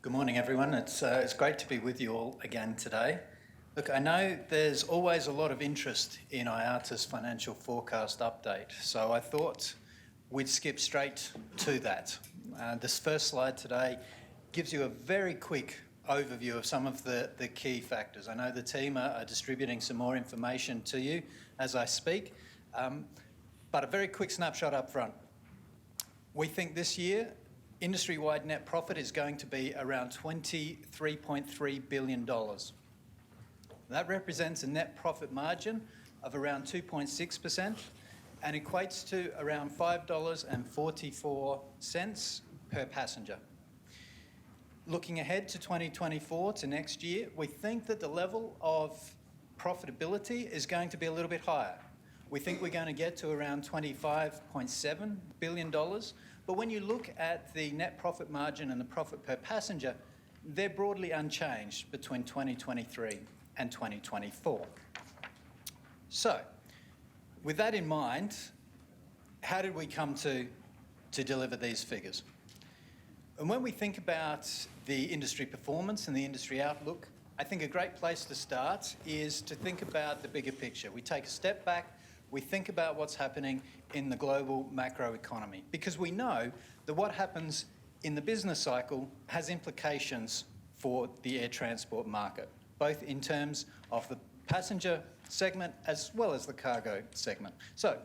Good morning, everyone. It's great to be with you all again today. Look, I know there's always a lot of interest in IATA's financial forecast update, so I thought we'd skip straight to that. This first slide today gives you a very quick overview of some of the key factors. I know the team are distributing some more information to you as I speak, but a very quick snapshot up front. We think this year industry-wide net profit is going to be around $23.3 billion. That represents a net profit margin of around 2.6% and equates to around $5.44 per passenger. Looking ahead to 2024, to next year, we think that the level of profitability is going to be a little bit higher. We think we're going to get to around $25.7 billion. But when you look at the net profit margin and the profit per passenger, they're broadly unchanged between 2023 and 2024. So, with that in mind, how did we come to deliver these figures? And when we think about the industry performance and the industry outlook, I think a great place to start is to think about the bigger picture. We take a step back, we think about what's happening in the global macroeconomy, because we know that what happens in the business cycle has implications for the air transport market, both in terms of the passenger segment as well as the cargo segment. So,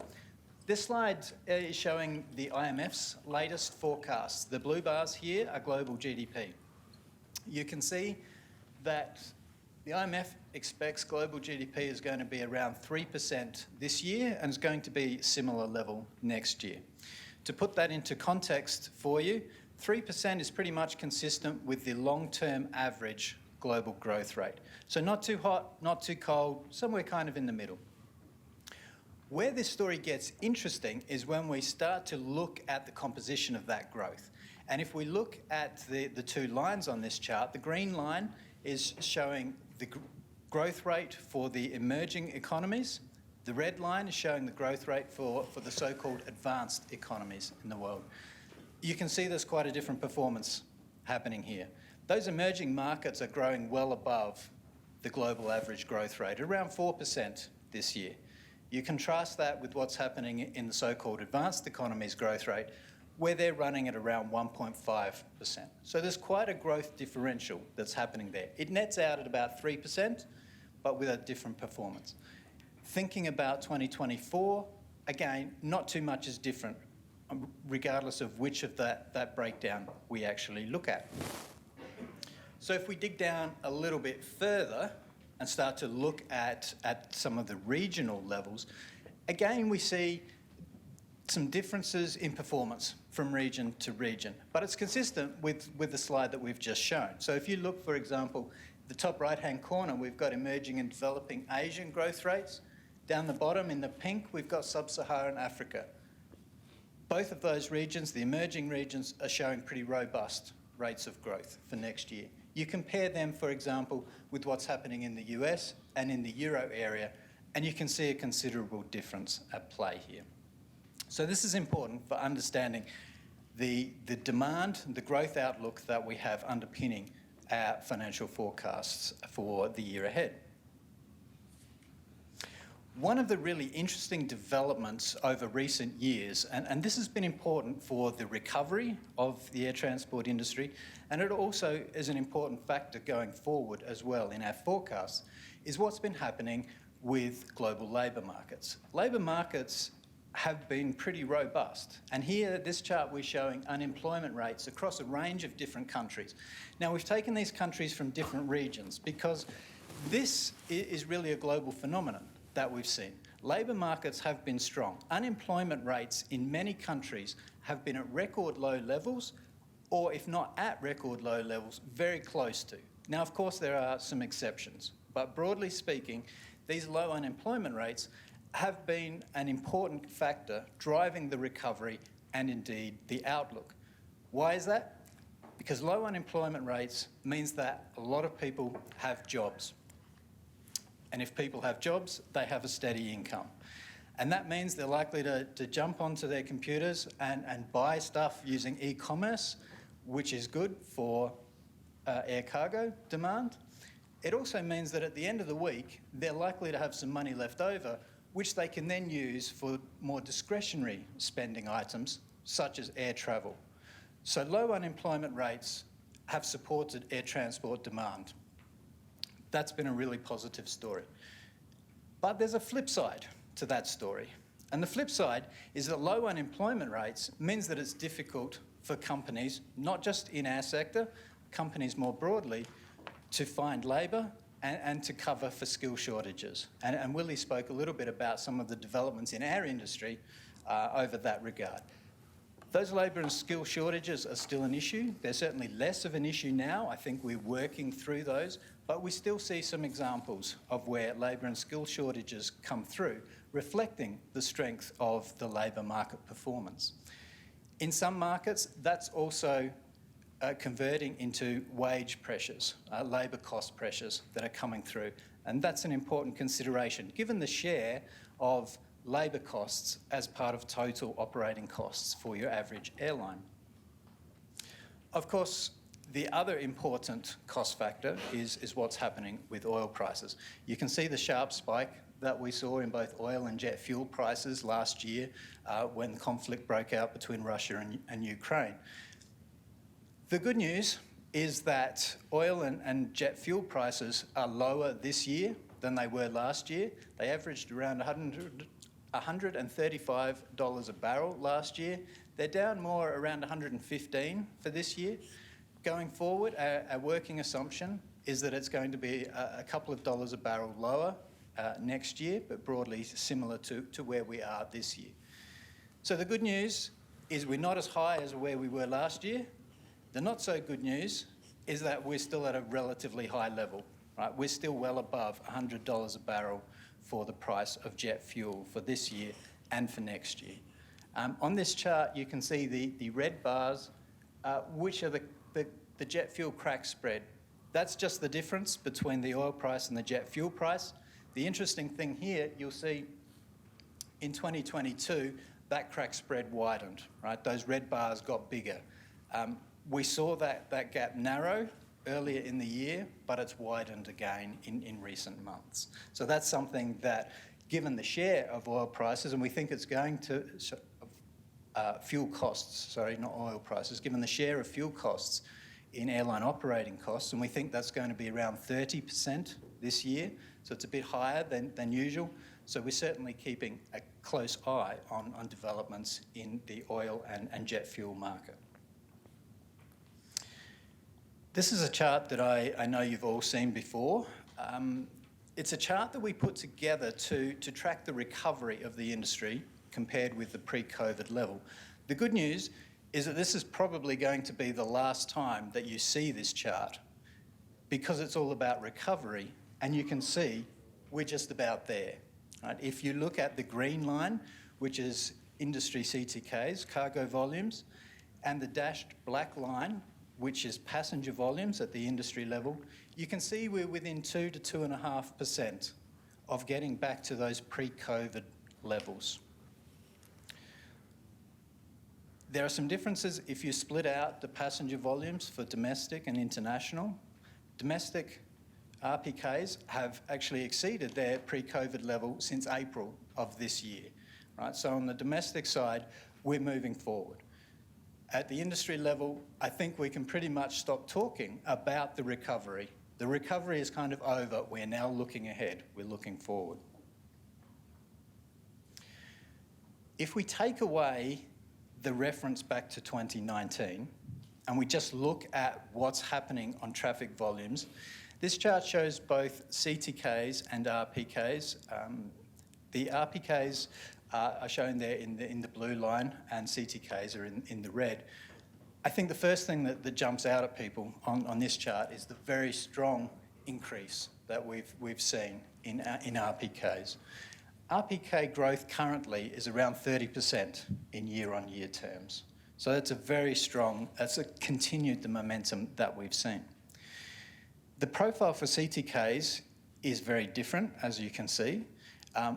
this slide is showing the IMF's latest forecasts. The blue bars here are global GDP. You can see that the IMF expects global GDP is going to be around 3% this year and is going to be similar level next year. To put that into context for you, 3% is pretty much consistent with the long-term average global growth rate. So not too hot, not too cold, somewhere kind of in the middle. Where this story gets interesting is when we start to look at the composition of that growth. And if we look at the two lines on this chart, the green line is showing the growth rate for the emerging economies. The red line is showing the growth rate for the so-called advanced economies in the world. You can see there's quite a different performance happening here. Those emerging markets are growing well above the global average growth rate, around 4% this year. You contrast that with what's happening in the so-called advanced economies growth rate, where they're running at around 1.5%. So there's quite a growth differential that's happening there. It nets out at about 3%, but with a different performance. Thinking about 2024, again, not too much is different, regardless of which of that breakdown we actually look at. So if we dig down a little bit further and start to look at some of the regional levels, again, we see some differences in performance from region to region, but it's consistent with the slide that we've just shown. So if you look, for example, the top right-hand corner, we've got emerging and developing Asian growth rates. Down the bottom in the pink, we've got sub-Saharan Africa. Both of those regions, the emerging regions, are showing pretty robust rates of growth for next year. You compare them, for example, with what's happening in the US and in the Euro area, and you can see a considerable difference at play here. So this is important for understanding the demand, the growth outlook that we have underpinning our financial forecasts for the year ahead. One of the really interesting developments over recent years, and this has been important for the recovery of the air transport industry, and it also is an important factor going forward as well in our forecasts, is what's been happening with global labour markets. Labour markets have been pretty robust. And here, this chart, we're showing unemployment rates across a range of different countries. Now, we've taken these countries from different regions because this is really a global phenomenon that we've seen. Labour markets have been strong. Unemployment rates in many countries have been at record low levels, or if not at record low levels, very close to. Now, of course, there are some exceptions, but broadly speaking, these low unemployment rates have been an important factor driving the recovery and indeed the outlook. Why is that? Because low unemployment rates means that a lot of people have jobs. And if people have jobs, they have a steady income. And that means they're likely to jump onto their computers and buy stuff using e-commerce, which is good for air cargo demand. It also means that at the end of the week, they're likely to have some money left over, which they can then use for more discretionary spending items, such as air travel. So low unemployment rates have supported air transport demand. That's been a really positive story. But there's a flip side to that story. And the flip side is that low unemployment rates means that it's difficult for companies, not just in our sector, companies more broadly, to find labour and to cover for skill shortages. And Willie spoke a little bit about some of the developments in our industry over that regard. Those labour and skill shortages are still an issue. They're certainly less of an issue now. I think we're working through those, but we still see some examples of where labour and skill shortages come through, reflecting the strength of the labour market performance. In some markets, that's also converting into wage pressures, labour cost pressures that are coming through. And that's an important consideration, given the share of labour costs as part of total operating costs for your average airline. Of course, the other important cost factor is what's happening with oil prices. You can see the sharp spike that we saw in both oil and jet fuel prices last year when the conflict broke out between Russia and Ukraine. The good news is that oil and jet fuel prices are lower this year than they were last year. They averaged around $135 a barrel last year. They're down more around $115 for this year. Going forward, our working assumption is that it's going to be a couple of dollars a barrel lower next year, but broadly similar to where we are this year. So the good news is we're not as high as where we were last year. The not so good news is that we're still at a relatively high level, right? We're still well above $100 a barrel for the price of jet fuel for this year and for next year. On this chart, you can see the red bars, which are the jet fuel crack spread. That's just the difference between the oil price and the jet fuel price. The interesting thing here, you'll see in 2022, that crack spread widened, right? Those red bars got bigger. We saw that gap narrow earlier in the year, but it's widened again in recent months. So that's something that, given the share of oil prices, and we think it's going to, fuel costs, sorry, not oil prices, given the share of fuel costs in airline operating costs, and we think that's going to be around 30% this year, so it's a bit higher than usual. So we're certainly keeping a close eye on developments in the oil and jet fuel market. This is a chart that I know you've all seen before. It's a chart that we put together to track the recovery of the industry compared with the pre-COVID level. The good news is that this is probably going to be the last time that you see this chart, because it's all about recovery, and you can see we're just about there. Right? If you look at the green line, which is industry CTKs, cargo volumes, and the dashed black line, which is passenger volumes at the industry level, you can see we're within 2 to 2.5% of getting back to those pre-COVID levels. There are some differences if you split out the passenger volumes for domestic and international. Domestic RPKs have actually exceeded their pre-COVID level since April of this year, right? So on the domestic side, we're moving forward. At the industry level, I think we can pretty much stop talking about the recovery. The recovery is kind of over. We're now looking ahead. We're looking forward. If we take away the reference back to 2019 and we just look at what's happening on traffic volumes, this chart shows both CTKs and RPKs. The RPKs are shown there in the blue line, and CTKs are in the red. I think the first thing that jumps out at people on this chart is the very strong increase that we've seen in RPKs. RPK growth currently is around 30% in year-on-year terms. So that's that's continued the momentum that we've seen. The profile for CTKs is very different, as you can see.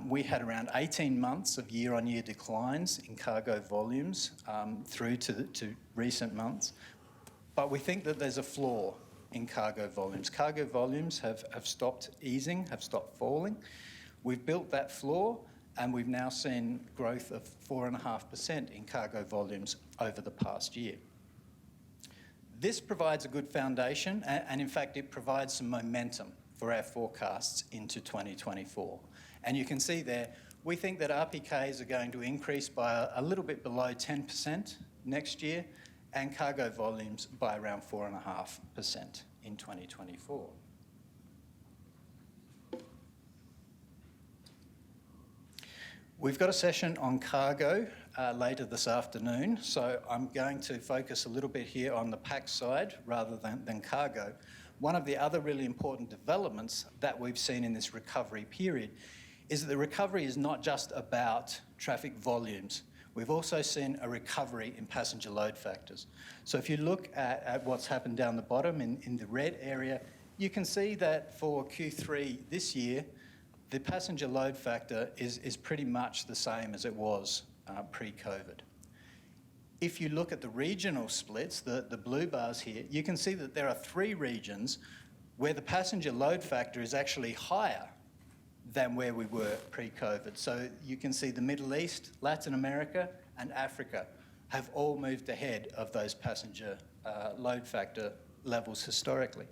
We had around 18 months of year-on-year declines in cargo volumes through to recent months, but we think that there's a floor in cargo volumes. Cargo volumes have stopped easing, have stopped falling. We've built that floor, and we've now seen growth of 4.5% in cargo volumes over the past year. This provides a good foundation, and in fact, it provides some momentum for our forecasts into 2024. And you can see there, we think that RPKs are going to increase by a little bit below 10% next year, and cargo volumes by around 4.5% in 2024. We've got a session on cargo later this afternoon, so I'm going to focus a little bit here on the pack side rather than cargo. One of the other really important developments that we've seen in this recovery period is that the recovery is not just about traffic volumes. We've also seen a recovery in passenger load factors. So if you look at what's happened down the bottom in the red area, you can see that for Q3 this year, the passenger load factor is pretty much the same as it was pre-COVID. If you look at the regional splits, the blue bars here, you can see that there are 3 regions where the passenger load factor is actually higher than where we were pre-COVID. So you can see the Middle East, Latin America, and Africa have all moved ahead of those passenger load factor levels historically.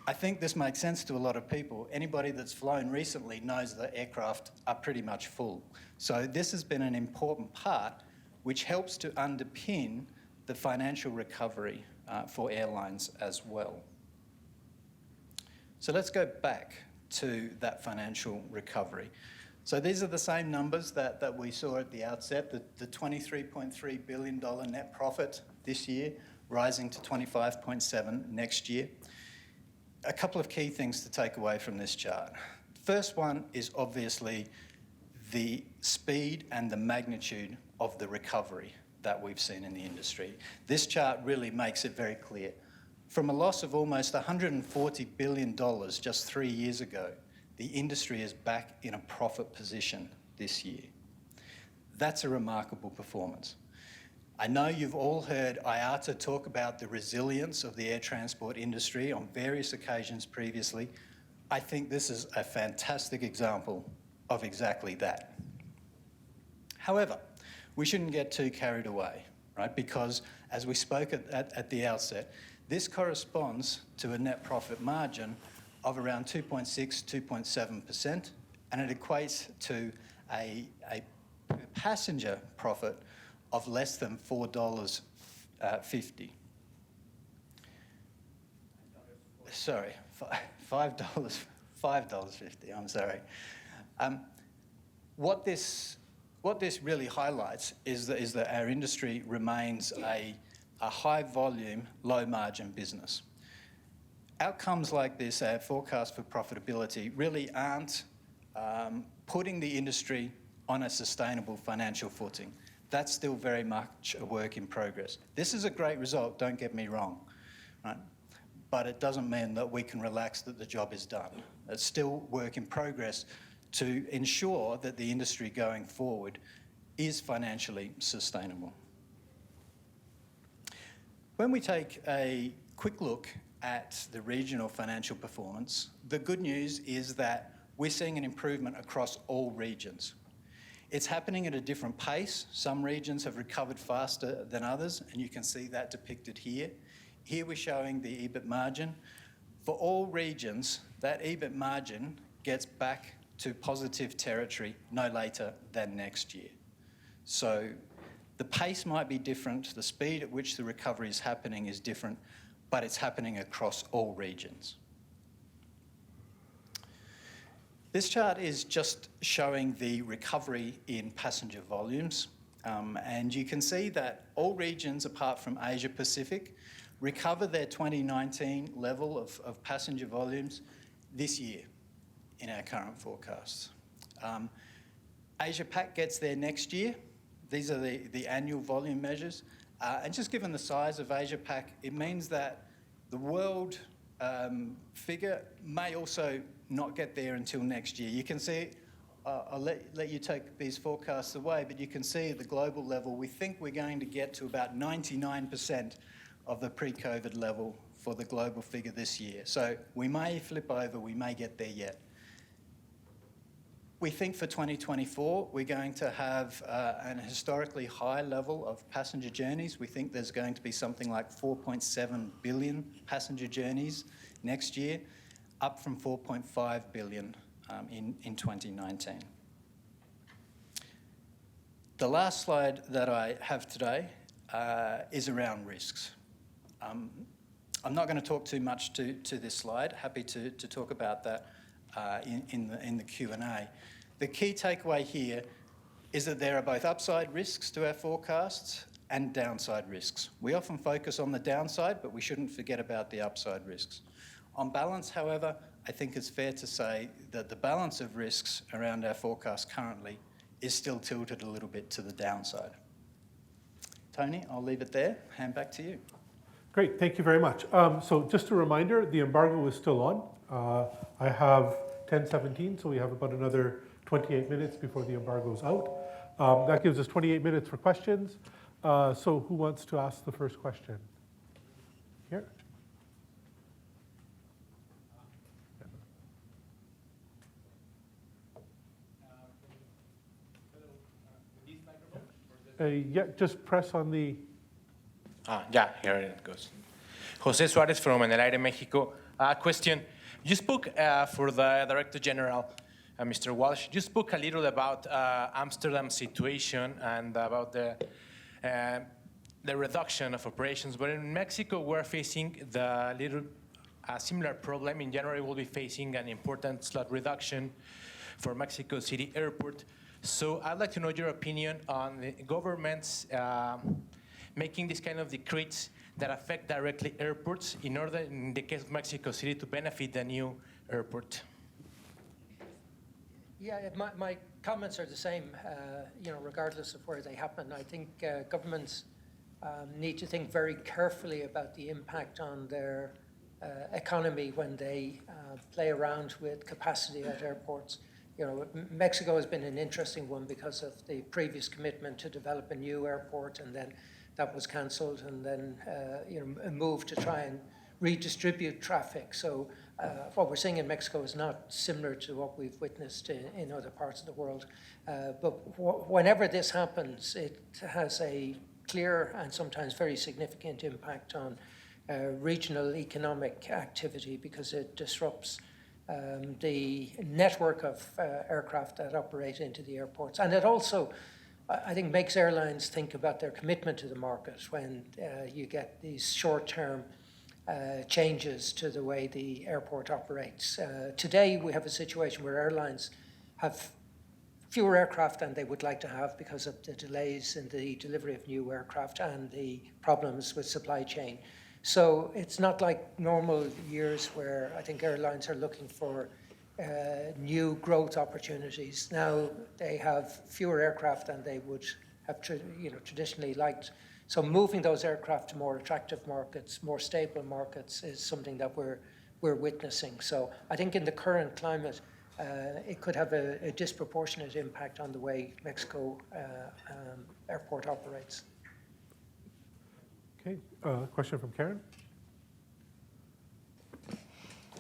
I think this makes sense to a lot of people. Anybody that's flown recently knows that aircraft are pretty much full. So this has been an important part which helps to underpin the financial recovery for airlines as well. So let's go back to that financial recovery. So these are the same numbers that we saw at the outset, the $23.3 billion net profit this year, rising to 25.7 next year. A couple of key things to take away from this chart. First one is obviously the speed and the magnitude of the recovery that we've seen in the industry. This chart really makes it very clear. From a loss of almost $140 billion just 3 years ago, the industry is back in a profit position this year. That's a remarkable performance. I know you've all heard IATA talk about the resilience of the air transport industry on various occasions previously. I think this is a fantastic example of exactly that. However, we shouldn't get too carried away, right? Because as we spoke at the outset, this corresponds to a net profit margin of around 2.6, 2.7%, and it equates to a per passenger profit of less than $4.50. Sorry, $5.50, I'm sorry. What this really highlights is that our industry remains a high volume, low margin business. Outcomes like this, our forecast for profitability, really aren't putting the industry on a sustainable financial footing. That's still very much a work in progress. This is a great result, don't get me wrong, right? But it doesn't mean that we can relax that the job is done. It's still work in progress to ensure that the industry going forward is financially sustainable. When we take a quick look at the regional financial performance, the good news is that we're seeing an improvement across all regions. It's happening at a different pace. Some regions have recovered faster than others, and you can see that depicted here. Here we're showing the EBIT margin. For all regions, that EBIT margin gets back to positive territory no later than next year. So the pace might be different, the speed at which the recovery is happening is different, but it's happening across all regions. This chart is just showing the recovery in passenger volumes, and you can see that all regions apart from Asia Pacific recover their 2019 level of passenger volumes this year in our current forecasts. Asia Pac gets there next year. These are the annual volume measures, and just given the size of Asia Pac, it means that the world figure may also not get there until next year. You can see, I'll let you take these forecasts away, but you can see at the global level, we think we're going to get to about 99% of the pre-COVID level for the global figure this year. So we may flip over, we may get there yet. We think for 2024, we're going to have an historically high level of passenger journeys. We think there's going to be something like 4.7 billion passenger journeys next year, up from 4.5 billion in 2019. The last slide that I have today is around risks. I'm not going to talk too much to this slide. Happy to talk about that in the Q&A. The key takeaway here is that there are both upside risks to our forecasts and downside risks. We often focus on the downside, but we shouldn't forget about the upside risks. On balance, however, I think it's fair to say that the balance of risks around our forecast currently is still tilted a little bit to the downside. Tony, I'll leave it there. Hand back to you. Great, thank you very much. So just a reminder, the embargo is still on. I have 10:17, so we have about another 28 minutes before the embargo is out. That gives us 28 minutes for questions. So who wants to ask the first question? Here. Yeah, just press on the... Yeah, here it goes. José Suárez from En el Aire, Mexico. Question. You spoke for the Director General, Mr. Walsh. You spoke a little about Amsterdam's situation and about the reduction of operations. But in Mexico, we're facing a similar problem. In January, we'll be facing an important slot reduction for Mexico City Airport. So I'd like to know your opinion on the government's making this kind of decrees that affect directly airports in order, in the case of Mexico City, to benefit the new airport. Yeah, my comments are the same, regardless of where they happen. I think governments need to think very carefully about the impact on their economy when they play around with capacity at airports. Mexico has been an interesting one because of the previous commitment to develop a new airport, and then that was cancelled, and then a move to try and redistribute traffic. So what we're seeing in Mexico is not similar to what we've witnessed in other parts of the world. But whenever this happens, it has a clear and sometimes very significant impact on regional economic activity, because it disrupts the network of aircraft that operate into the airports. And it also, I think, makes airlines think about their commitment to the market when you get these short-term changes to the way the airport operates. Today, we have a situation where airlines have fewer aircraft than they would like to have because of the delays in the delivery of new aircraft and the problems with supply chain. So it's not like normal years where I think airlines are looking for new growth opportunities. Now they have fewer aircraft than they would have traditionally liked. So moving those aircraft to more attractive markets, more stable markets, is something that we're witnessing. So I think in the current climate, it could have a disproportionate impact on the way Mexico airport operates. Okay, question from Karen.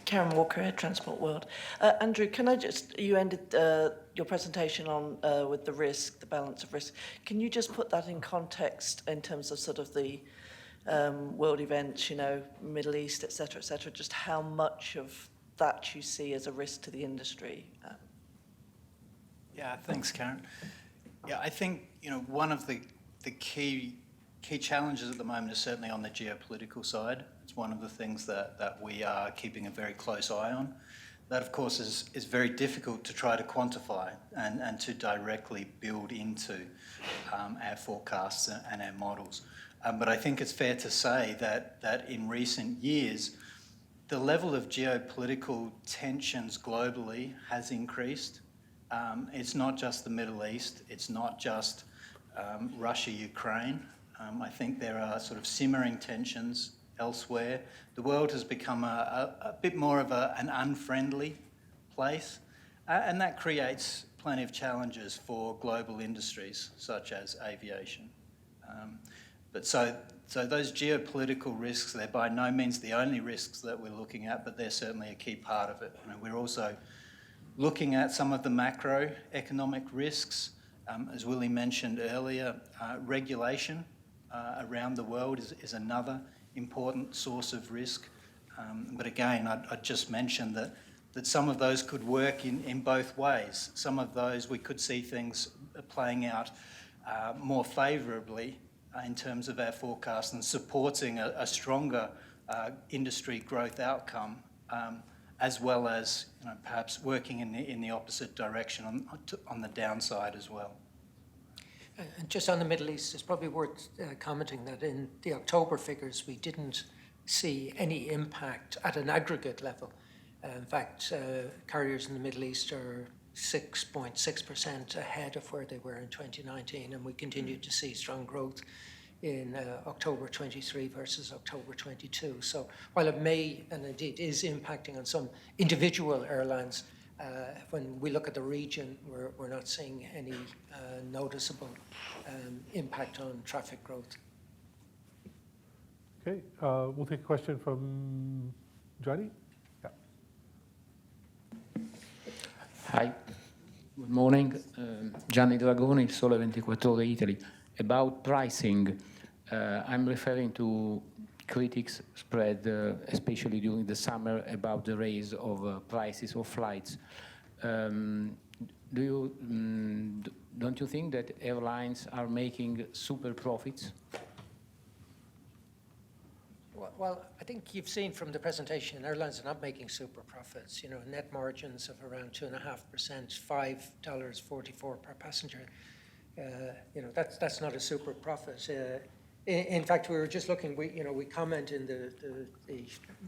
Karen Walker, Transport World. Andrew, you ended your presentation on with the risk, the balance of risk. Can you just put that in context in terms of sort of the world events, Middle East, et cetera, just how much of that you see as a risk to the industry? Yeah, thanks, Karen. Yeah, I think, one of the key challenges at the moment is certainly on the geopolitical side. It's one of the things that we are keeping a very close eye on. That, of course, is very difficult to try to quantify and to directly build into our forecasts and our models. But I think it's fair to say that in recent years, the level of geopolitical tensions globally has increased. It's not just the Middle East. It's not just Russia, Ukraine. I think there are sort of simmering tensions elsewhere. The world has become a bit more of an unfriendly place, and that creates plenty of challenges for global industries such as aviation. But so So those geopolitical risks, they're by no means the only risks that we're looking at, but they're certainly a key part of it. You know, we're also looking at some of the macroeconomic risks. As Willie mentioned earlier, regulation around the world is another important source of risk. But again, I'd just mention that some of those could work in both ways. Some of those we could see things playing out more favourably in terms of our forecast and supporting a stronger industry growth outcome, as well as perhaps working in the opposite direction on the downside as well. And just on the Middle East, it's probably worth commenting that in the October figures, we didn't see any impact at an aggregate level. In fact, carriers in the Middle East are 6.6% ahead of where they were in 2019, and we continue to see strong growth in October 23 versus October 22. So while it may, and indeed is impacting on some individual airlines, when we look at the region, we're not seeing any noticeable impact on traffic growth. Okay, we'll take a question from Johnny. Yeah. Hi, good morning. Gianni Dragoni, Il Sole 24 Ore Italy. About pricing, I'm referring to critics spread, especially during the summer, about the raise of prices of flights. Don't you think that airlines are making super profits? Well, I think you've seen from the presentation, airlines are not making super profits. You know, net margins of around 2.5%, $5.44 per passenger. You know, that's not a super profit. In fact, we were just looking. We comment in the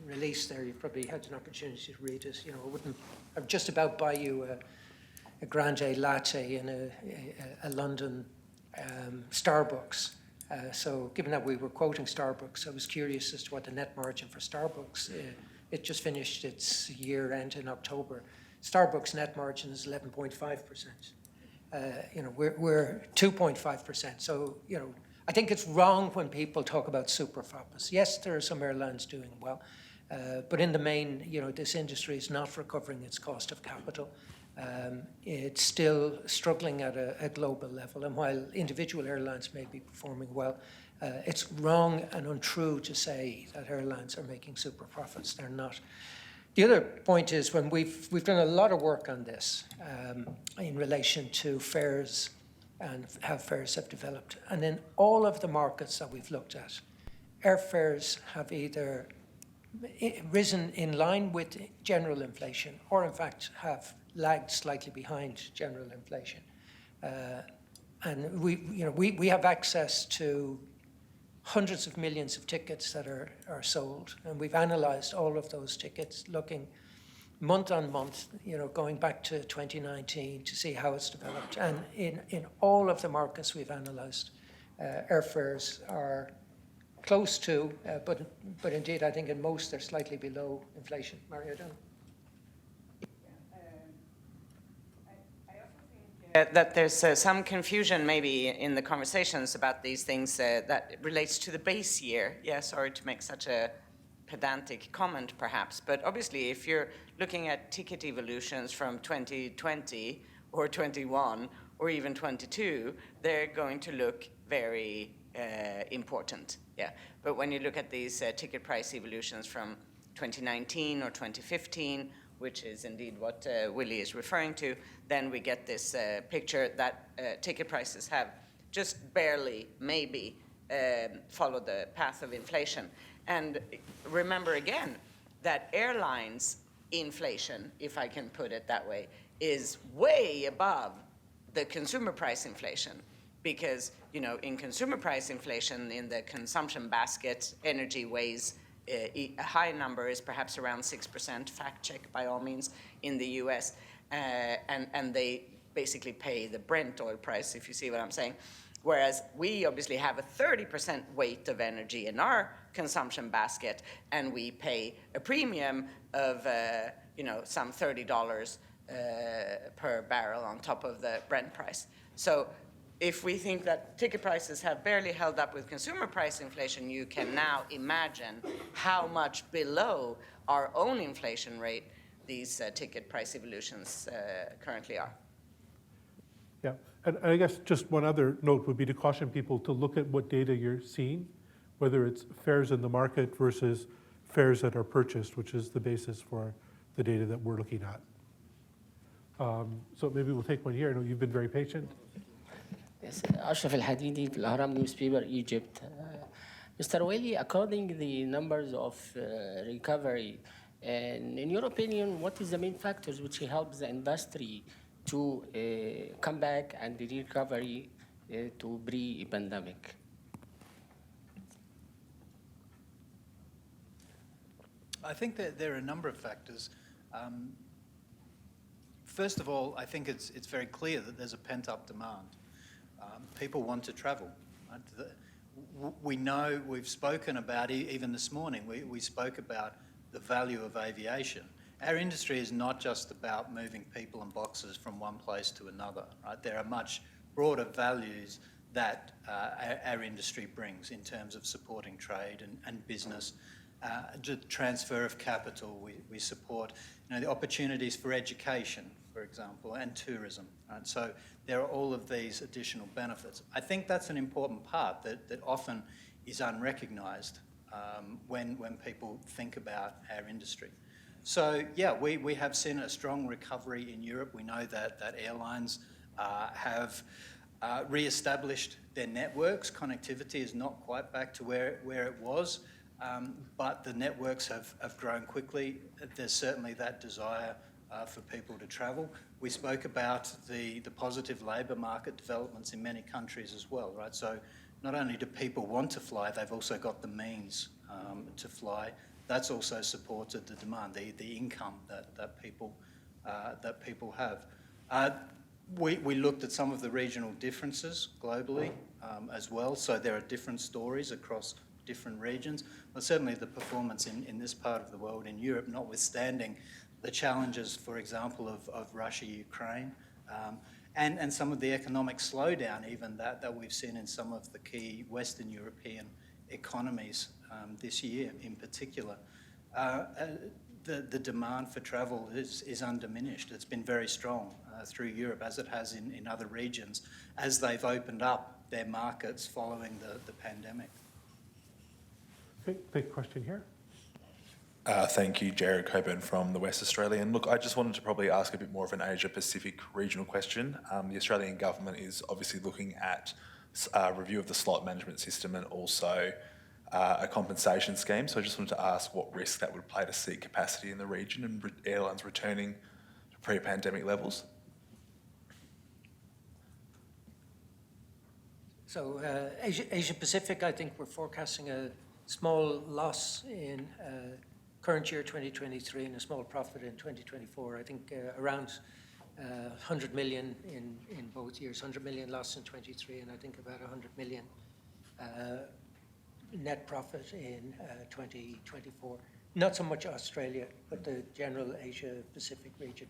release there. You probably had an opportunity to read it. You know, I'd just about buy you a grande latte in a London Starbucks. So given that we were quoting Starbucks, I was curious as to what the net margin for Starbucks. It just finished its year end in October. Starbucks net margin is 11.5%. You know, we're 2.5%. So, you know, I think it's wrong when people talk about super profits. Yes, there are some airlines doing well, but in the main, you know, this industry is not recovering its cost of capital. It's still struggling at a global level, and while individual airlines may be performing well, it's wrong and untrue to say that airlines are making super profits. They're not. The other point is when we've done a lot of work on this in relation to fares and how fares have developed. And in all of the markets that we've looked at, airfares have either risen in line with general inflation or in fact have lagged slightly behind general inflation. And we have access to hundreds of millions of tickets that are sold, and we've analyzed all of those tickets, looking month on month, you know, going back to 2019 to see how it's developed. And in all of the markets we've analyzed, airfares are close to, but indeed I think in most they're slightly below inflation. Mario, don't. That there's some confusion maybe in the conversations about these things that relates to the base year. Yeah, sorry to make such a pedantic comment perhaps, but obviously if you're looking at ticket evolutions from 2020 or 21 or even 22, they're going to look very important. Yeah, but when you look at these ticket price evolutions from 2019 or 2015, which is indeed what Willie is referring to, then we get this picture that ticket prices have just barely, maybe, followed the path of inflation. And remember again that airlines inflation, if I can put it that way, is way above the consumer price inflation. Because, you know, in consumer price inflation, in the consumption basket, energy weighs a high number is perhaps around 6%, fact check by all means, in the US. And they basically pay the Brent oil price, if you see what I'm saying. Whereas we obviously have a 30% weight of energy in our consumption basket, and we pay a premium of, you know, some $30 per barrel on top of the Brent price. So if we think that ticket prices have barely held up with consumer price inflation, you can now imagine how much below our own inflation rate these ticket price evolutions currently are. Yeah, and I guess just one other note would be to caution people to look at what data you're seeing, whether it's fares in the market versus fares that are purchased, which is the basis for the data that we're looking at. So maybe we'll take one here. I know you've been very patient. Yes, أشرف الحديدي في الأهرام newspaper Egypt. Mr. Wiley, according to the numbers of recovery, and in your opinion, what is the main factors which help the industry to come back and the recovery to pre-pandemic? I think that there are a number of factors. First of all, I think it's very clear that there's a pent-up demand. People want to travel. Right? We know, we've spoken about, even this morning, we spoke about the value of aviation. Our industry is not just about moving people and boxes from one place to another. Right? There are much broader values that our industry brings in terms of supporting trade and business. The transfer of capital, we support the opportunities for education, for example, and tourism. Right? So there are all of these additional benefits. I think that's an important part that often is unrecognised when people think about our industry. So yeah, we have seen a strong recovery in Europe. We know that airlines have re-established their networks. Connectivity is not quite back to where it was. But the networks have grown quickly. There's certainly that desire for people to travel. We spoke about the positive labour market developments in many countries as well, right? So not only do people want to fly, they've also got the means to fly. That's also supported the demand, the income that people have. We looked at some of the regional differences globally as well. So there are different stories across different regions, but certainly the performance in this part of the world, in Europe, notwithstanding the challenges, for example, of Russia, Ukraine, and some of the economic slowdown even that we've seen in some of the key Western European economies this year in particular. The demand for travel is undiminished. It's been very strong through Europe, as it has in other regions, as they've opened up their markets following the pandemic. Okay, big question here. Thank you, Jared Coburn from the West Australian. Look, I just wanted to probably ask a bit more of an Asia-Pacific regional question. The Australian government is obviously looking at a review of the slot management system and also a compensation scheme. So I just wanted to ask what risk that would play to seat capacity in the region and airlines returning to pre-pandemic levels. So Asia Pacific, I think we're forecasting a small loss in current year 2023 and a small profit in 2024. I think around 100 million in both years, 100 million loss in 23 and I think about 100 million net profit in 2024. Not so much Australia, but the general Asia Pacific region.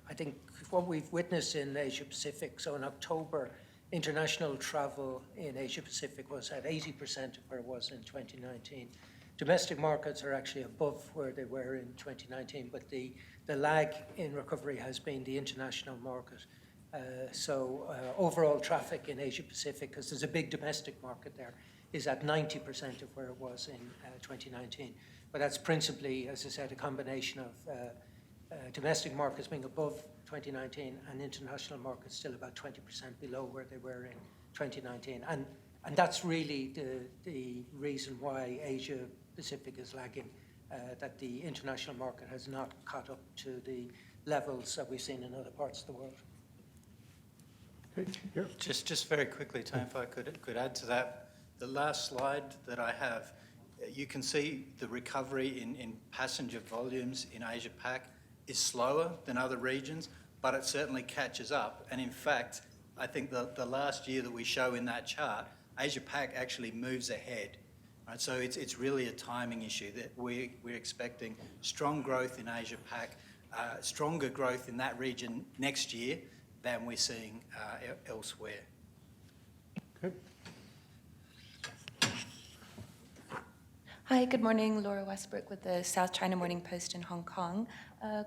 I think what we've witnessed in Asia Pacific, so in October, international travel in Asia Pacific was at 80% of where it was in 2019. Domestic markets are actually above where they were in 2019, but the lag in recovery has been the international market. So overall traffic in Asia Pacific, because there's a big domestic market there, is at 90% of where it was in 2019. But that's principally, as I said, a combination of domestic markets being above 2019 and international markets still about 20% below where they were in 2019. And that's really the reason why Asia Pacific is lagging, that the international market has not caught up to the levels that we've seen in other parts of the world. Okay, here. Just very quickly, Tom, if I could add to that. The last slide that I have, you can see the recovery in passenger volumes in Asia Pac is slower than other regions, but it certainly catches up. And in fact, I think the last year that we show in that chart, Asia Pac actually moves ahead. Right? So it's really a timing issue that we're expecting strong growth in Asia Pac, stronger growth in that region next year than we're seeing elsewhere. Okay. Hi, good morning. Laura Westbrook with the South China Morning Post in Hong Kong.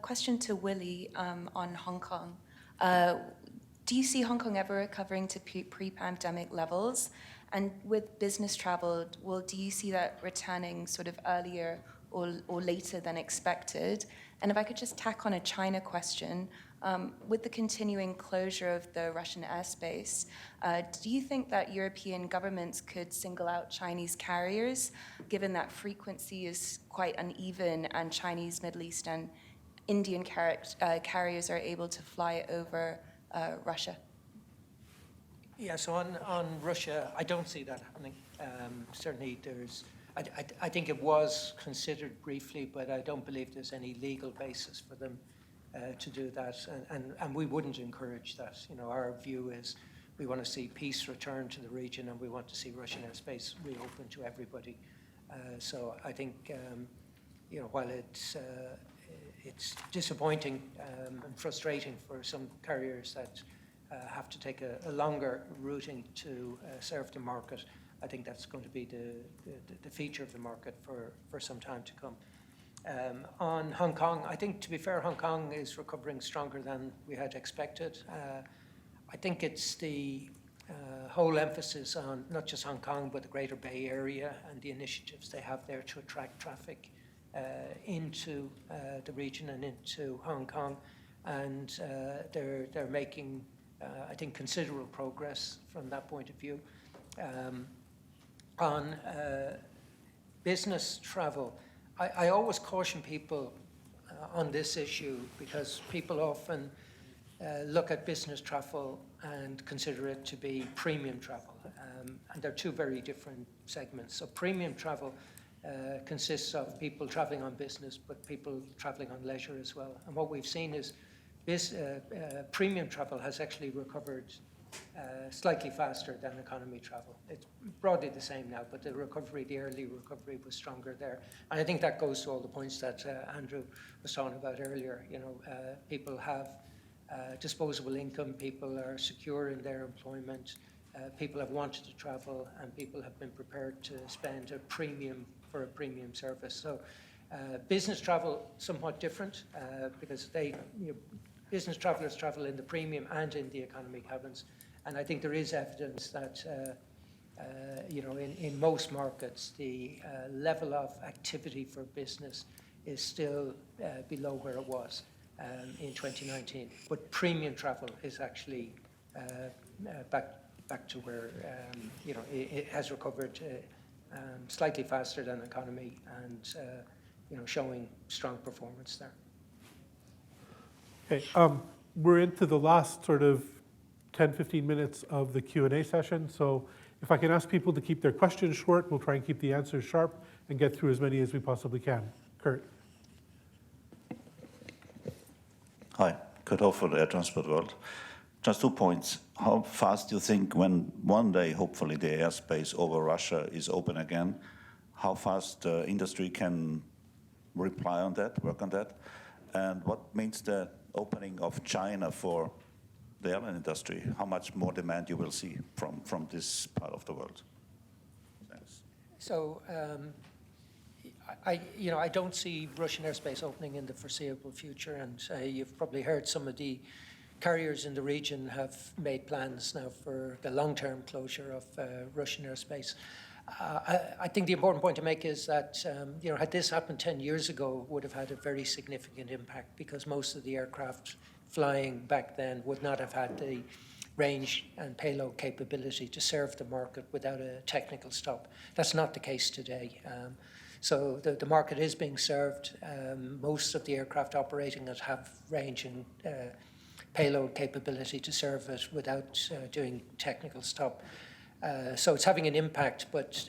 Question to Willie on Hong Kong. Do you see Hong Kong ever recovering to pre-pandemic levels? And with business travel, do you see that returning sort of earlier or later than expected? And if I could just tack on a China question, with the continuing closure of the Russian airspace, do you think that European governments could single out Chinese carriers, given that frequency is quite uneven and Chinese, Middle East, and Indian carriers are able to fly over Russia? Yeah, so on Russia, I don't see that happening. Certainly I think it was considered briefly, but I don't believe there's any legal basis for them to do that, and we wouldn't encourage that. You know, our view is we want to see peace return to the region, and we want to see Russian airspace reopen to everybody. So I think, you know, while it's disappointing and frustrating for some carriers that have to take a longer routing to serve the market, I think that's going to be the feature of the market for some time to come. On Hong Kong, I think, to be fair, Hong Kong is recovering stronger than we had expected. I think it's the whole emphasis on not just Hong Kong, but the Greater Bay Area and the initiatives they have there to attract traffic into the region and into Hong Kong. And they're making, I think, considerable progress from that point of view. On business travel, I always caution people on this issue because people often look at business travel and consider it to be premium travel. And they're two very different segments. So premium travel consists of people traveling on business, but people traveling on leisure as well. And what we've seen is this premium travel has actually recovered slightly faster than economy travel. It's broadly the same now, but the recovery, the early recovery was stronger there. And I think that goes to all the points that Andrew was talking about earlier. You know, people have disposable income, people are secure in their employment, people have wanted to travel, and people have been prepared to spend a premium for a premium service. So business travel, somewhat different, because business travelers travel in the premium and in the economy cabins. And I think there is evidence that, you know, in most markets, the level of activity for business is still below where it was in 2019. But premium travel is actually back to where, you know, it has recovered slightly faster than economy and, you know, showing strong performance there. Okay, we're into the last sort of 10, 15 minutes of the Q&A session. So if I can ask people to keep their questions short, we'll try and keep the answers sharp and get through as many as we possibly can. Kurt. Hi, Kurt Hofford, Air Transport World. Just 2 points. How fast do you think, when one day, hopefully, the airspace over Russia is open again, how fast the industry can reply on that, work on that? And what means the opening of China for the airline industry? How much more demand you will see from this part of the world? Thanks. So, I don't see Russian airspace opening in the foreseeable future, and you've probably heard some of the carriers in the region have made plans now for the long-term closure of Russian airspace. I think the important point to make is that, you know, had this happened 10 years ago, it would have had a very significant impact because most of the aircraft flying back then would not have had the range and payload capability to serve the market without a technical stop. That's not the case today. So the market is being served. Most of the aircraft operating it have range and payload capability to serve it without doing technical stop. So it's having an impact, but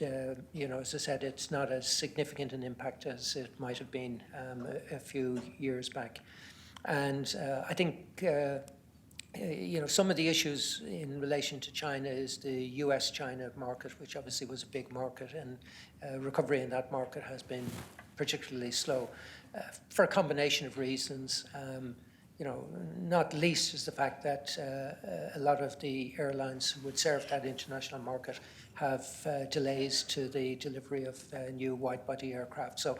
you know, as I said, it's not as significant an impact as it might have been a few years back. And I think you know, some of the issues in relation to China is the US-China market, which obviously was a big market, and recovery in that market has been particularly slow for a combination of reasons. not least is the fact that a lot of the airlines who would serve that international market have delays to the delivery of new wide-body aircraft. So,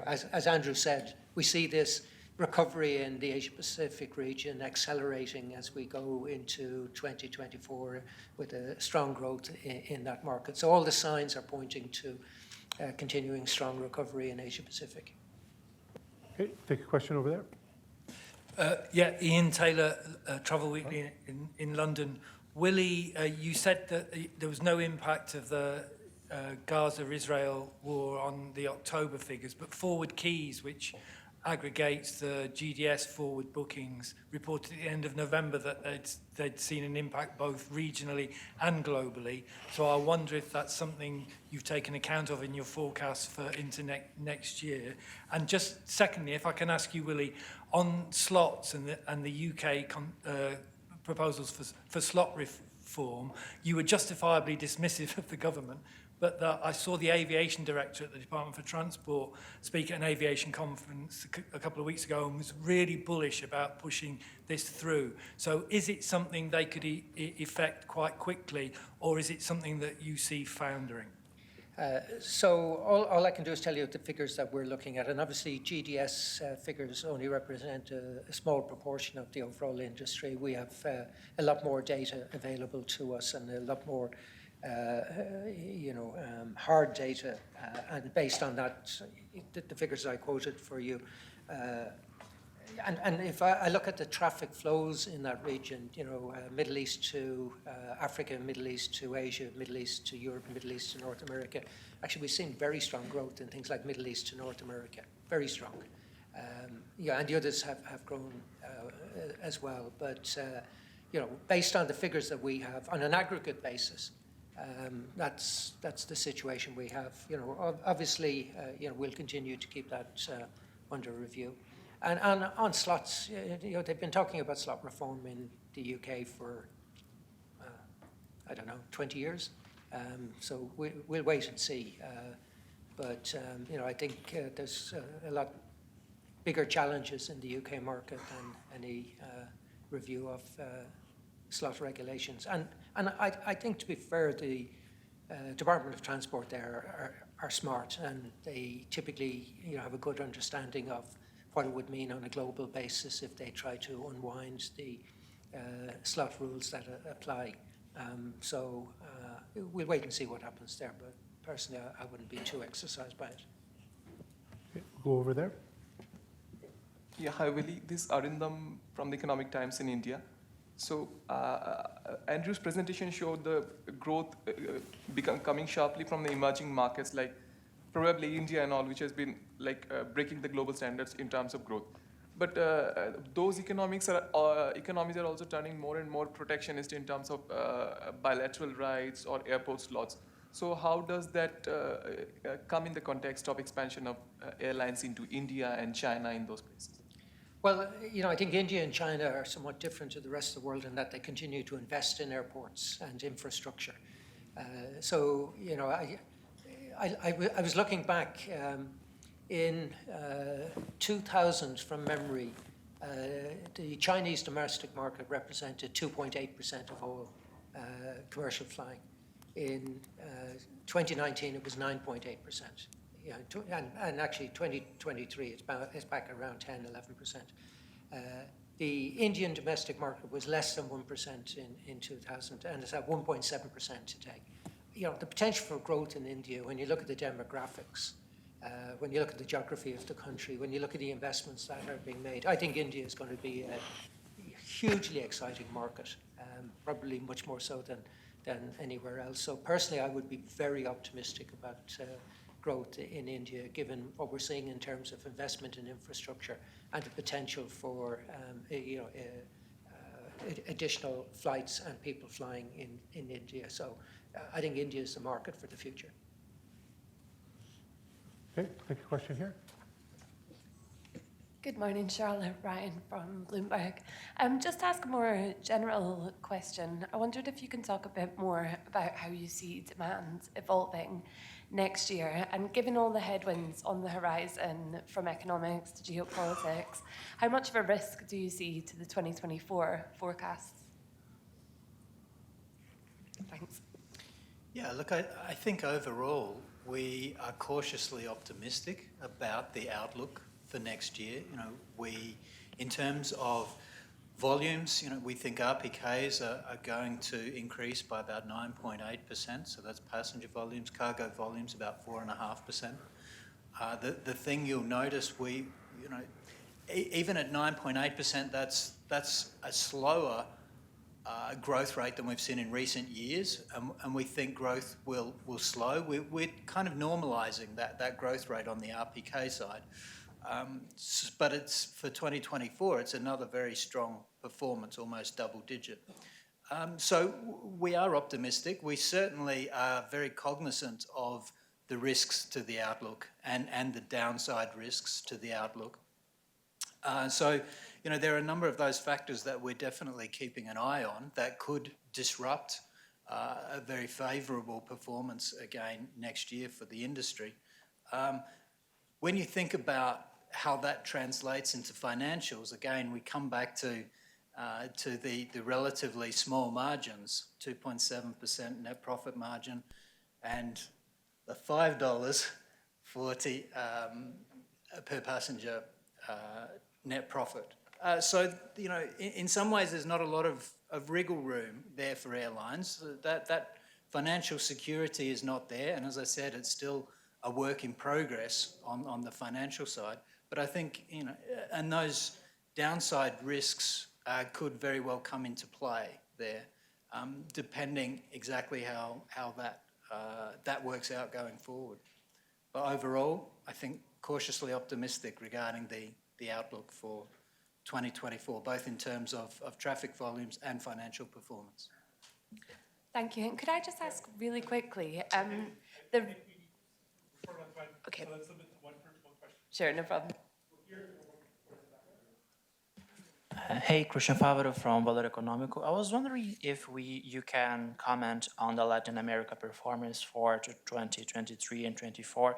as Andrew said, we see this recovery in the Asia-Pacific region accelerating as we go into 2024 with a strong growth in that market. So all the signs are pointing to continuing strong recovery in Asia-Pacific. Okay, take a question over there. Ian Taylor, Travel Weekly in London. Willie, you said that there was no impact of the Gaza-Israel war on the October figures, but Forward Keys, which aggregates the GDS forward bookings, reported at the end of November that they'd seen an impact both regionally and globally. So I wonder if that's something you've taken account of in your forecast for into next year. And just secondly, if I can ask you, Willie, on slots and the UK proposals for slot reform, you were justifiably dismissive of the government, but I saw the aviation director at the Department for Transport speak at an aviation conference a couple of weeks ago and was really bullish about pushing this through. So is it something they could effect quite quickly, or is it something that you see foundering? So all I can do is tell you the figures that we're looking at, and obviously GDS figures only represent a small proportion of the overall industry. We have a lot more data available to us and a lot more hard data, and based on that, the figures I quoted for you. And if I look at the traffic flows in that region, Middle East to Africa, Middle East to Asia, Middle East to Europe, Middle East to North America, actually we've seen very strong growth in things like Middle East to North America, very strong. And the others have grown as well. But, based on the figures that we have on an aggregate basis, that's the situation we have. Obviously, we'll continue to keep that under review. And on slots, they've been talking about slot reform in the UK for, 20 years. So we'll wait and see. But I think there's a lot bigger challenges in the UK market than any review of slot regulations. And I think, to be fair, the Department of Transport there are smart, and they typically have a good understanding of what it would mean on a global basis if they try to unwind the slot rules that apply. So we'll wait and see what happens there, but personally I wouldn't be too exercised by it. Okay, go over there. Yeah, hi Willie, this is Arindam from the Economic Times in India. So Andrew's presentation showed the growth coming sharply from the emerging markets like probably India and all, which has been breaking the global standards in terms of growth. But those economies are also turning more and more protectionist in terms of bilateral rights or airport slots. So how does that come in the context of expansion of airlines into India and China in those places? Well, I think India and China are somewhat different to the rest of the world in that they continue to invest in airports and infrastructure. So, I was looking back in 2000 from memory. The Chinese domestic market represented 2.8% of all commercial flying. In 2019, it was 9.8%. And actually 2023, it's back around 10, 11%. The Indian domestic market was less than 1% in 2000, and it's at 1.7% today. The potential for growth in India, when you look at the demographics, when you look at the geography of the country, when you look at the investments that are being made, I think India is going to be a hugely exciting market, probably much more so than anywhere else. So personally, I would be very optimistic about growth in India, given what we're seeing in terms of investment in infrastructure and the potential for additional flights and people flying in India. So I think India is the market for the future. Okay, take a question here. Good morning, Charlotte Ryan from Bloomberg. Just to ask a more general question, I wondered if you can talk a bit more about how you see demand evolving next year? And given all the headwinds on the horizon from economics to geopolitics, how much of a risk do you see to the 2024 forecasts? Thanks. Yeah, look, I think overall we are cautiously optimistic about the outlook for next year. You know, in terms of volumes, you know, we think RPKs are going to increase by about 9.8%. So that's passenger volumes, cargo volumes about 4.5%. The thing you'll notice, even at 9.8%, that's a slower growth rate than we've seen in recent years, and we think growth will slow. We're kind of normalising that growth rate on the RPK side. But it's for 2024, it's another very strong performance, almost double digit. So we are optimistic. We certainly are very cognizant of the risks to the outlook and the downside risks to the outlook. So, you know, there are a number of those factors that we're definitely keeping an eye on that could disrupt a very favourable performance again next year for the industry. When you think about how that translates into financials, again, we come back to the relatively small margins, 2.7% net profit margin, and the $5.40 per passenger net profit. So, you know, in some ways, there's not a lot of wriggle room there for airlines. That financial security is not there, and as I said, it's still a work in progress on the financial side. But I think, you know, and those downside risks could very well come into play there, depending exactly how that works out going forward. But overall, I think cautiously optimistic regarding the outlook for 2024, both in terms of traffic volumes and financial performance. Thank you. And could I just ask really quickly, Okay. Sure, no problem. Hey, Christian Favaro from Valor Econômico. I was wondering if you can comment on the Latin America performance for 2023 and 24.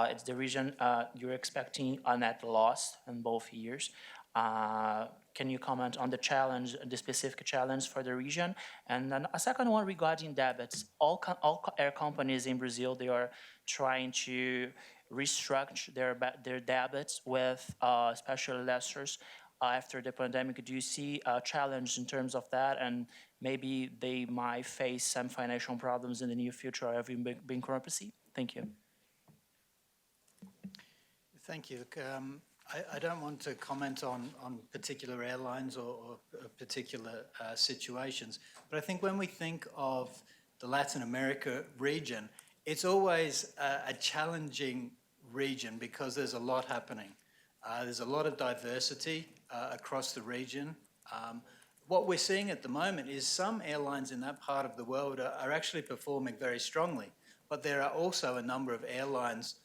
It's the region you're expecting a net loss in both years. Can you comment on the challenge, the specific challenge for the region? And then a second one regarding debits. All air companies in Brazil, they are trying to restructure their debits with special lessors after the pandemic. Do you see a challenge in terms of that? And maybe they might face some financial problems in the near future or having bankruptcy? Thank you. Thank you. I don't want to comment on particular airlines or particular situations, but I think when we think of the Latin America region, it's always a challenging region because there's a lot happening. There's a lot of diversity across the region. What we're seeing at the moment is some airlines in that part of the world are actually performing very strongly, but there are also a number of airlines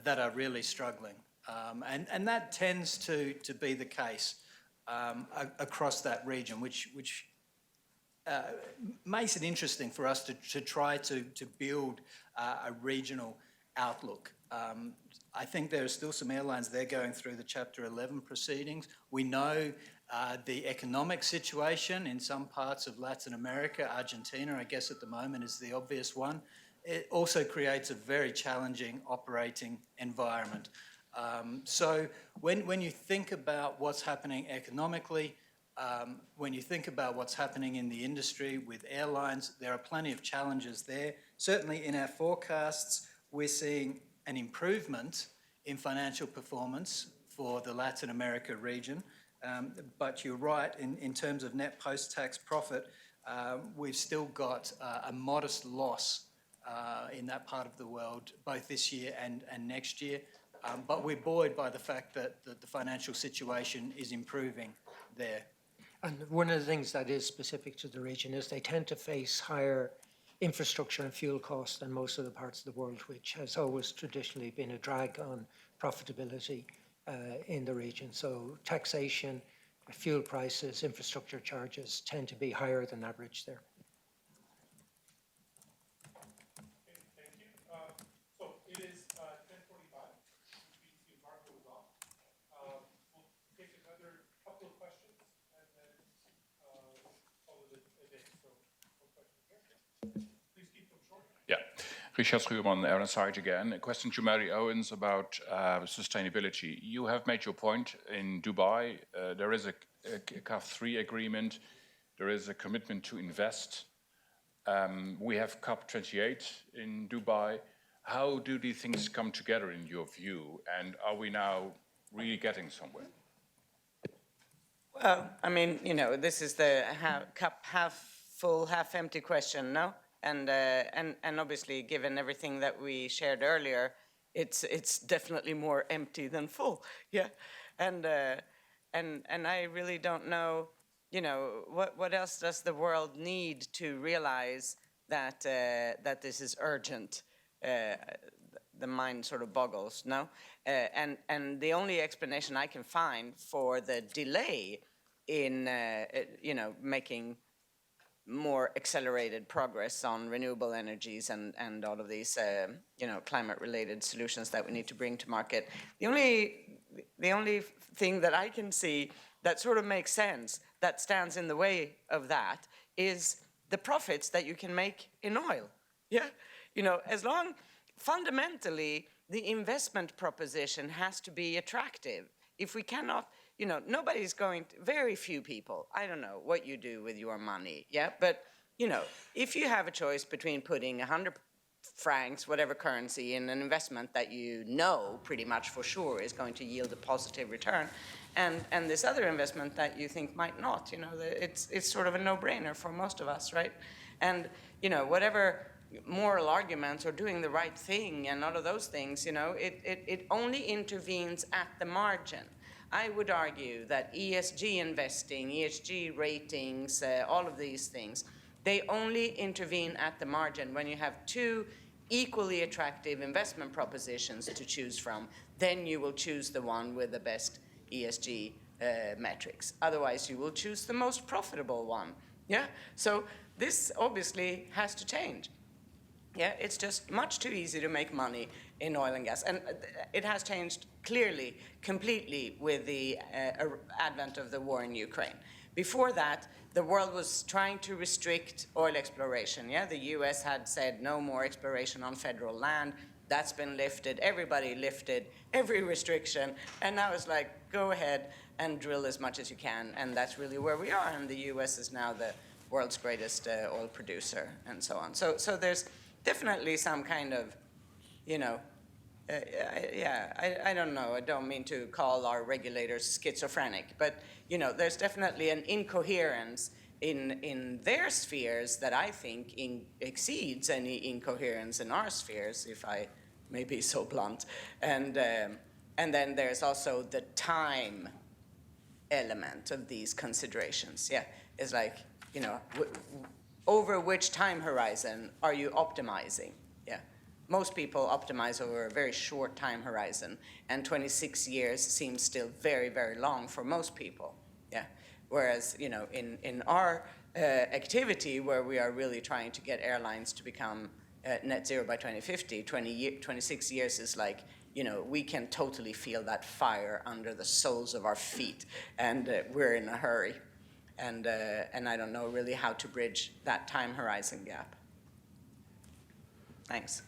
that are really struggling. And that tends to be the case across that region, which makes it interesting for us to try to build a regional outlook. I think there are still some airlines there going through the Chapter 11 proceedings. We know the economic situation in some parts of Latin America. Argentina, I guess at the moment, is the obvious one. It also creates a very challenging operating environment. So when you think about what's happening economically, when you think about what's happening in the industry with airlines, there are plenty of challenges there. Certainly in our forecasts, we're seeing an improvement in financial performance for the Latin America region. But you're right, in terms of net post-tax profit, we've still got a modest loss in that part of the world, both this year and next year. But we're buoyed by the fact that the financial situation is improving there. And one of the things that is specific to the region is they tend to face higher infrastructure and fuel costs than most of the parts of the world, which has always traditionally been a drag on profitability in the region. So taxation, fuel prices, infrastructure charges tend to be higher than average there. Richard Schuurman, Aaron Site again. A question to Mary Owens about sustainability. You have made your point in Dubai. There is a CAF 3 agreement. There is a commitment to invest. We have COP28 in Dubai. How do these things come together in your view? And are we now really getting somewhere? Well, I mean, you know, this is the cup half full, half empty question, no? And obviously, given everything that we shared earlier, it's definitely more empty than full, yeah. And I really don't know, you know, what else does the world need to realize that that this is urgent? The mind sort of boggles, no? And the only explanation I can find for the delay in, you know, making more accelerated progress on renewable energies and all of these, you know, climate-related solutions that we need to bring to market. The only thing that I can see that sort of makes sense, that stands in the way of that, is the profits that you can make in oil. Yeah, you know, as long, fundamentally, the investment proposition has to be attractive. If we cannot, you know, nobody's going to, very few people, I don't know what you do with your money, yeah? But, you know, if you have a choice between putting 100 francs, whatever currency, in an investment that you know pretty much for sure is going to yield a positive return, and this other investment that you think might not, you know, it's sort of a no-brainer for most of us, right? And, you know, whatever moral arguments or doing the right thing and all of those things, you know, it only intervenes at the margin. I would argue that ESG investing, ESG ratings, all of these things, they only intervene at the margin when you have two equally attractive investment propositions to choose from. Then you will choose the one with the best ESG metrics. Otherwise, you will choose the most profitable one. Yeah. So this obviously has to change. Yeah, it's just much too easy to make money in oil and gas. And it has changed clearly, completely with the advent of the war in Ukraine. Before that, the world was trying to restrict oil exploration. Yeah, the US had said no more exploration on federal land. That's been lifted. Everybody lifted every restriction. And now it's like, go ahead and drill as much as you can. And that's really where we are. And the US is now the world's greatest oil producer and so on. So there's definitely some kind of, you know, I don't know. I don't mean to call our regulators schizophrenic, but, you know, there's definitely an incoherence in their spheres that I think exceeds any incoherence in our spheres, if I may be so blunt. And then there's also the time element of these considerations. Yeah, it's like, you know, over which time horizon are you optimizing? Yeah. Most people optimize over a very short time horizon, and 26 years seems still very, very long for most people. Yeah. Whereas, you know, in our activity, where we are really trying to get airlines to become net zero by 2050, 26 years is like, you know, we can totally feel that fire under the soles of our feet, and we're in a hurry. And I don't know really how to bridge that time horizon gap. Thanks.